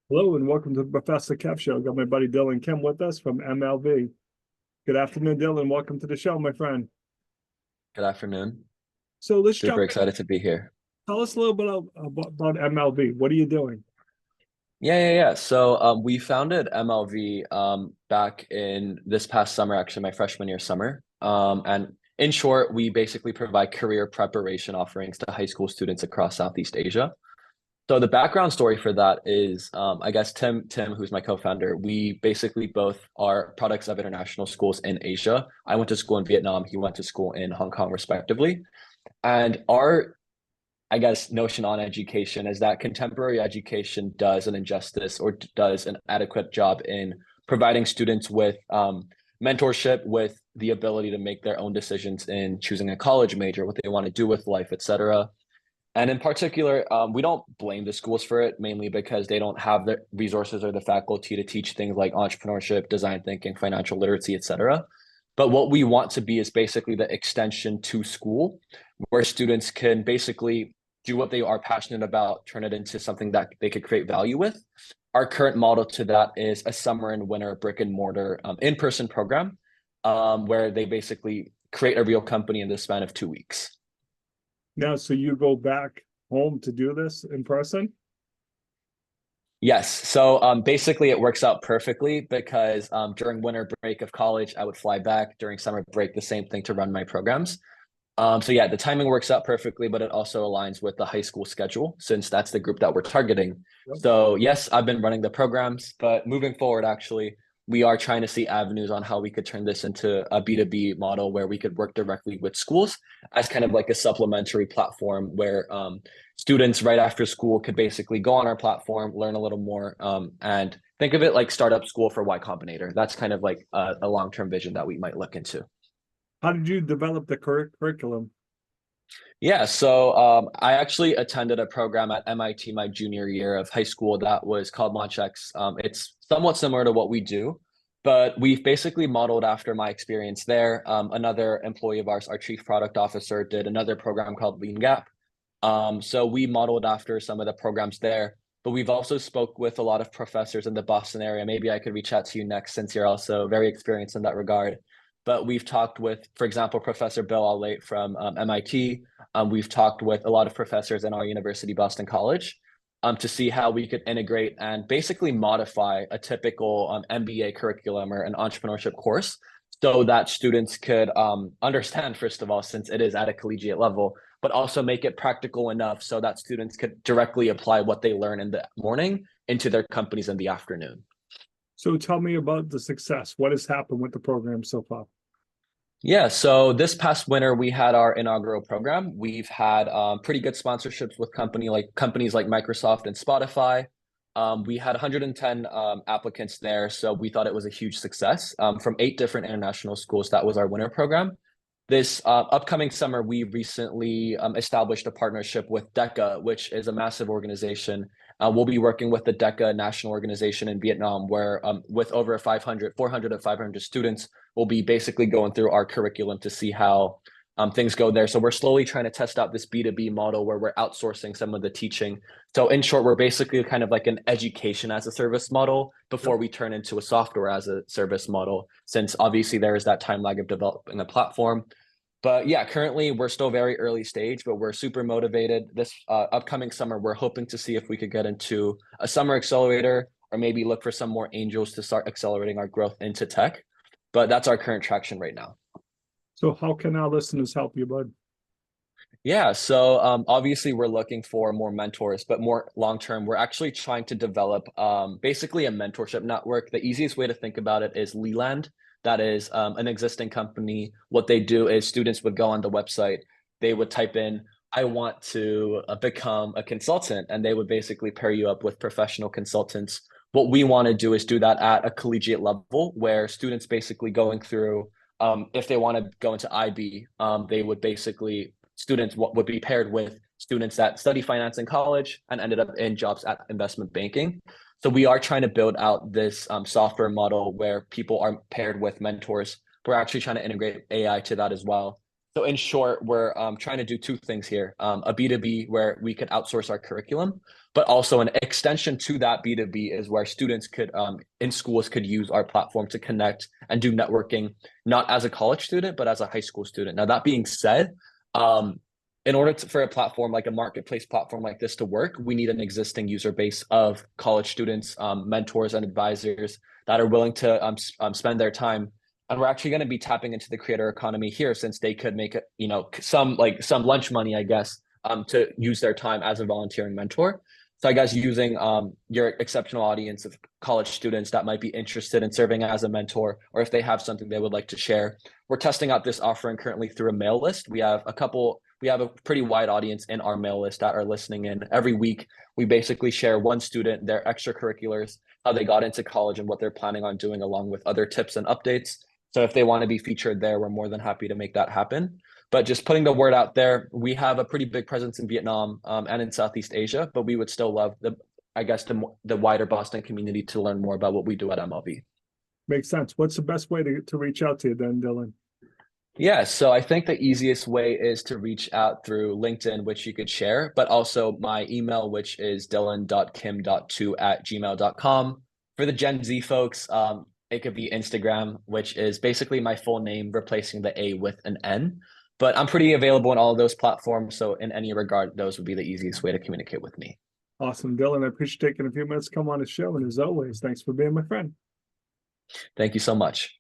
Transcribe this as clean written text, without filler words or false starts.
Hello and welcome to the Professor Kev Show. Got my buddy Dylan Kim with us from MLB. Good afternoon, Dylan. Welcome to the show, my friend. Good afternoon. So let's Super jump in. excited to be here. Tell us a little bit about MLB. What are you doing? Yeah. So we founded MLV back in this past summer, actually my freshman year summer. And in short, we basically provide career preparation offerings to high school students across Southeast Asia. So the background story for that is, I guess Tim, who's my co-founder, we basically both are products of international schools in Asia. I went to school in Vietnam. He went to school in Hong Kong, respectively. And our I guess, notion on education is that contemporary education does an injustice or does an adequate job in providing students with mentorship, with the ability to make their own decisions in choosing a college major, what they want to do with life, etc. And in particular, we don't blame the schools for it, mainly because they don't have the resources or the faculty to teach things like entrepreneurship, design thinking, financial literacy, etc. But what we want to be is basically the extension to school, where students can basically do what they are passionate about, turn it into something that they could create value with. Our current model to that is a summer and winter brick and mortar in-person program, where they basically create a real company in the span of 2 weeks. Now, so you go back home to do this in person? Yes. So basically, it works out perfectly because during winter break of college, I would fly back. During summer break, the same thing to run my programs. So yeah, the timing works out perfectly, but it also aligns with the high school schedule since that's the group that we're targeting. Yep. So yes, I've been running the programs, but moving forward, actually, we are trying to see avenues on how we could turn this into a B2B model where we could work directly with schools as kind of like a supplementary platform where students right after school could basically go on our platform, learn a little more, and think of it like startup school for Y Combinator. That's kind of like a long-term vision that we might look into. How did you develop the curriculum? Yeah, so I actually attended a program at MIT my junior year of high school that was called LaunchX. It's somewhat similar to what we do, but we've basically modeled after my experience there. Another employee of ours, our chief product officer, did another program called Lean Gap. So we modeled after some of the programs there, but we've also spoke with a lot of professors in the Boston area. Maybe I could reach out to you next since you're also very experienced in that regard. But we've talked with, for example, Professor Bill Allate from MIT. We've talked with a lot of professors in our university, Boston College, to see how we could integrate and basically modify a typical MBA curriculum or an entrepreneurship course so that students could understand, first of all, since it is at a collegiate level, but also make it practical enough so that students could directly apply what they learn in the morning into their companies in the afternoon. So tell me about the success. What has happened with the program so far? Yeah, so this past winter we had our inaugural program. We've had pretty good sponsorships with companies like Microsoft and Spotify. We had 110 applicants there, so we thought it was a huge success from 8 different international schools. That was our winter program. This upcoming summer, we recently established a partnership with DECA, which is a massive organization. We'll be working with the DECA national organization in Vietnam, where with over 400 to 500 students, we'll be basically going through our curriculum to see how things go there. So we're slowly trying to test out this B2B model where we're outsourcing some of the teaching. So in short, we're basically kind of like an education as a service model before we turn into a software as a service model, since obviously there is that time lag of developing a platform. But yeah, currently we're still very early stage, but we're super motivated. This upcoming summer, we're hoping to see if we could get into a summer accelerator or maybe look for some more angels to start accelerating our growth into tech. But that's our current traction right now. So how can our listeners help you, bud? Yeah, so obviously we're looking for more mentors, but more long term, we're actually trying to develop basically a mentorship network. The easiest way to think about it is Leland. That is an existing company. What they do is students would go on the website, they would type in, I want to become a consultant, and they would basically pair you up with professional consultants. What we want to do is do that at a collegiate level where students basically going through, if they want to go into IB, they would basically students would be paired with students that study finance in college and ended up in jobs at investment banking. So we are trying to build out this software model where people are paired with mentors. We're actually trying to integrate AI to that as well. So in short, we're trying to do two things here. A B2B where we could outsource our curriculum, but also an extension to that B2B is where students could in schools could use our platform to connect and do networking, not as a college student, but as a high school student. Now, that being said, in order for a platform like a marketplace platform like this to work, we need an existing user base of college students, mentors, and advisors that are willing to spend their time. And we're actually going to be tapping into the creator economy here, since they could make it, some lunch money, I guess, to use their time as a volunteering mentor. So I guess using your exceptional audience of college students that might be interested in serving as a mentor, or if they have something they would like to share. We're testing out this offering currently through a mail list. We have a pretty wide audience in our mail list that are listening in. Every week, we basically share one student, their extracurriculars, how they got into college and what they're planning on doing, along with other tips and updates. So if they want to be featured there, we're more than happy to make that happen. But just putting the word out there, we have a pretty big presence in Vietnam and in Southeast Asia, but we would still love the wider Boston community to learn more about what we do at MLB. Makes sense. What's the best way to reach out to you then, Dylan? Yeah, so I think the easiest way is to reach out through LinkedIn, which you could share, but also my email, which is dylan.kim.2@gmail.com. For the Gen Z folks, it could be Instagram, which is basically my full name, replacing the A with an N. But I'm pretty available in all of those platforms. So in any regard, those would be the easiest way to communicate with me. Awesome, Dylan. I appreciate taking a few minutes to come on the show. And as always, thanks for being my friend. Thank you so much.